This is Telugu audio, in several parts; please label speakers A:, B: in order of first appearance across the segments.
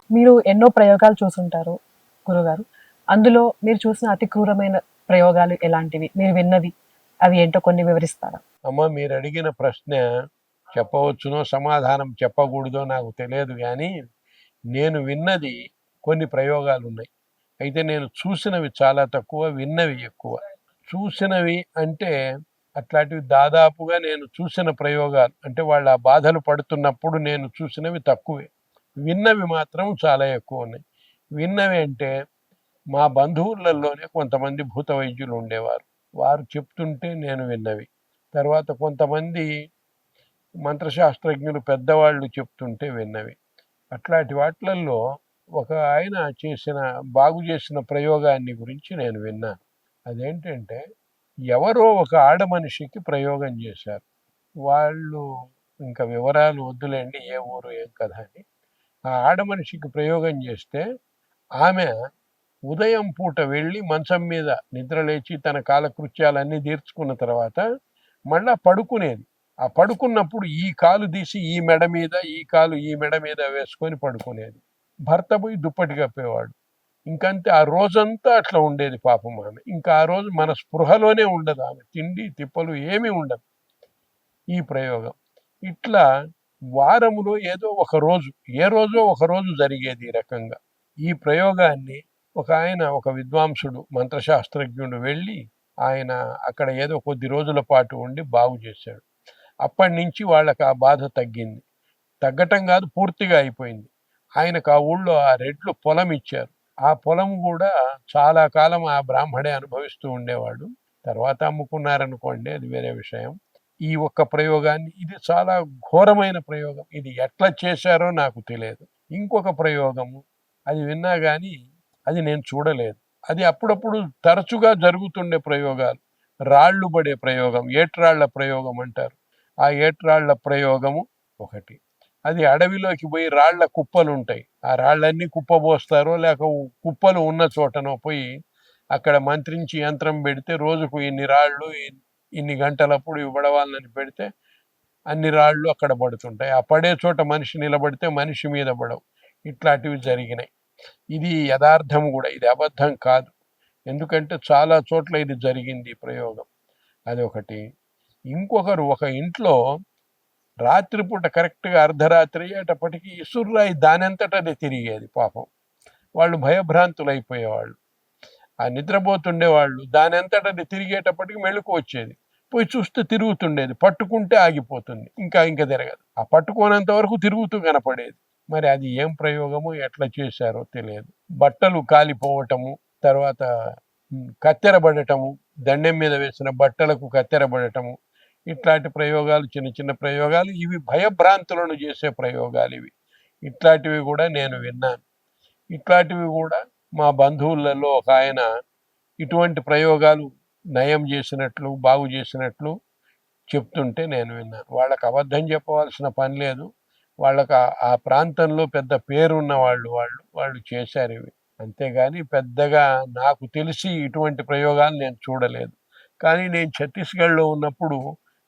A: మీరు ఎన్నో ప్రయోగాలు చూసుంటారు గురుగారు. అందులో మీరు చూసిన అతి క్రూరమైన ప్రయోగాలు ఎలాంటివి? మీరు విన్నవి అవి ఏంటో కొన్ని వివరిస్తారా?
B: అమ్మ, మీరు అడిగిన ప్రశ్న చెప్పవచ్చునో సమాధానం చెప్పకూడదో నాకు తెలియదు, కానీ నేను విన్నది కొన్ని ప్రయోగాలు ఉన్నాయి. అయితే నేను చూసినవి చాలా తక్కువ, విన్నవి ఎక్కువ. చూసినవి అంటే అట్లాంటివి దాదాపుగా నేను చూసిన ప్రయోగాలు అంటే వాళ్ళ ఆ బాధలు పడుతున్నప్పుడు నేను చూసినవి తక్కువే. విన్నవి మాత్రం చాలా ఎక్కువ ఉన్నాయి. విన్నవి అంటే మా బంధువులలోనే కొంతమంది భూత వైద్యులు ఉండేవారు. వారు చెప్తుంటే నేను విన్నవి. తర్వాత కొంతమంది మంత్రశాస్త్రజ్ఞులు పెద్దవాళ్ళు చెప్తుంటే విన్నవి. అట్లాంటి వాటిలల్లో ఒక ఆయన బాగు చేసిన ప్రయోగాన్ని గురించి నేను విన్నాను. అదేంటంటే, ఎవరో ఒక ఆడ మనిషికి ప్రయోగం చేశారు. వాళ్ళు ఇంకా వివరాలు వద్దులేండి, ఏ ఊరు ఏం కథ అని. ఆ ఆడ మనిషికి ప్రయోగం చేస్తే ఆమె ఉదయం పూట వెళ్ళి మంచం మీద నిద్రలేచి తన కాలకృత్యాలన్నీ తీర్చుకున్న తర్వాత మళ్ళా పడుకునేది. ఆ పడుకున్నప్పుడు ఈ కాలు తీసి ఈ మెడ మీద, ఈ కాలు ఈ మెడ మీద వేసుకొని పడుకునేది. భర్త పోయి దుప్పటి కప్పేవాడు. ఇంకంతే, ఆ రోజంతా అట్లా ఉండేది పాపం ఆమె. ఇంకా ఆ రోజు మన స్పృహలోనే ఉండదు ఆమె. తిండి తిప్పలు ఏమీ ఉండదు. ఈ ప్రయోగం ఇట్లా వారములో ఏదో ఒక రోజు, ఏ రోజో ఒక రోజు జరిగేది ఈ రకంగా. ఈ ప్రయోగాన్ని ఒక విద్వాంసుడు మంత్రశాస్త్రజ్ఞుడు వెళ్ళి ఆయన అక్కడ ఏదో కొద్ది రోజుల పాటు ఉండి బాగు చేశాడు. అప్పటి నుంచి వాళ్ళకి ఆ బాధ తగ్గింది. తగ్గటం కాదు, పూర్తిగా అయిపోయింది. ఆయనకు ఆ ఊళ్ళో ఆ రెడ్లు పొలం ఇచ్చారు. ఆ పొలం కూడా చాలా కాలం ఆ బ్రాహ్మడే అనుభవిస్తూ ఉండేవాడు. తర్వాత అమ్ముకున్నారనుకోండి, అది వేరే విషయం. ఈ ఒక్క ప్రయోగాన్ని, ఇది చాలా ఘోరమైన ప్రయోగం. ఇది ఎట్లా చేశారో నాకు తెలియదు. ఇంకొక ప్రయోగము, అది విన్నా కానీ అది నేను చూడలేదు. అది అప్పుడప్పుడు తరచుగా జరుగుతుండే ప్రయోగాలు. రాళ్ళు పడే ప్రయోగం, ఏట్రాళ్ల ప్రయోగం అంటారు. ఆ ఏట్రాళ్ల ప్రయోగము ఒకటి. అది అడవిలోకి పోయి రాళ్ల కుప్పలు ఉంటాయి. ఆ రాళ్ళన్నీ కుప్పబోస్తారో లేక కుప్పలు ఉన్న చోటనో పోయి అక్కడ మంత్రించి యంత్రం పెడితే రోజుకు ఇన్ని రాళ్ళు ఇన్ని గంటలప్పుడు ఇవ్వడవాలని పెడితే అన్ని రాళ్ళు అక్కడ పడుతుంటాయి. ఆ పడే చోట మనిషి నిలబడితే మనిషి మీద పడవు. ఇట్లాంటివి జరిగినాయి. ఇది యథార్థం కూడా, ఇది అబద్ధం కాదు. ఎందుకంటే చాలా చోట్ల ఇది జరిగింది ఈ ప్రయోగం. అదొకటి. ఇంకొకరు ఒక ఇంట్లో రాత్రిపూట కరెక్ట్గా అర్ధరాత్రి అయ్యేటప్పటికి ఇసుర్రాయి దానంతట అది తిరిగేది పాపం. వాళ్ళు భయభ్రాంతులు అయిపోయేవాళ్ళు. ఆ నిద్రపోతుండేవాళ్ళు దానంతట అది తిరిగేటప్పటికి మెళుకు వచ్చేది. పోయి చూస్తే తిరుగుతుండేది. పట్టుకుంటే ఆగిపోతుంది, ఇంకా తిరగదు. ఆ పట్టుకోనంత వరకు తిరుగుతూ కనపడేది. మరి అది ఏం ప్రయోగము, ఎట్లా చేశారో తెలియదు. బట్టలు కాలిపోవటము, తర్వాత కత్తెరబడటము, దండెం మీద వేసిన బట్టలకు కత్తెరబడటము, ఇట్లాంటి ప్రయోగాలు, చిన్న చిన్న ప్రయోగాలు. ఇవి భయభ్రాంతులను చేసే ప్రయోగాలు ఇవి. ఇట్లాంటివి కూడా నేను విన్నాను. ఇట్లాంటివి కూడా మా బంధువులలో ఒక ఆయన ఇటువంటి ప్రయోగాలు నయం చేసినట్లు, బాగు చేసినట్లు చెప్తుంటే నేను విన్నాను. వాళ్ళకి అబద్ధం చెప్పవలసిన పని లేదు. వాళ్ళకి ఆ ప్రాంతంలో పెద్ద పేరున్న వాళ్ళు చేశారు ఇవి. అంతేగాని పెద్దగా నాకు తెలిసి ఇటువంటి ప్రయోగాలు నేను చూడలేదు. కానీ నేను ఛత్తీస్గఢ్లో ఉన్నప్పుడు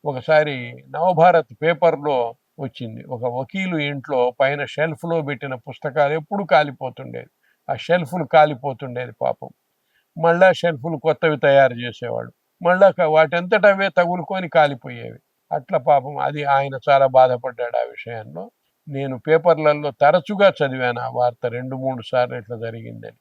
B: ఒకసారి నవభారత్ పేపర్లో వచ్చింది. ఒక వకీలు ఇంట్లో పైన షెల్ఫ్లో పెట్టిన పుస్తకాలు ఎప్పుడు కాలిపోతుండేది. ఆ షెల్ఫ్లు కాలిపోతుండేది పాపం. మళ్ళా షెల్ఫ్లు కొత్తవి తయారు చేసేవాడు. మళ్ళా వాటంతట అవే తగులుకొని కాలిపోయేవి. అట్లా పాపం అది ఆయన చాలా బాధపడ్డాడు ఆ విషయంలో. నేను పేపర్లలో తరచుగా చదివాను ఆ వార్త, 2-3 సార్లు ఇట్లా జరిగిందని.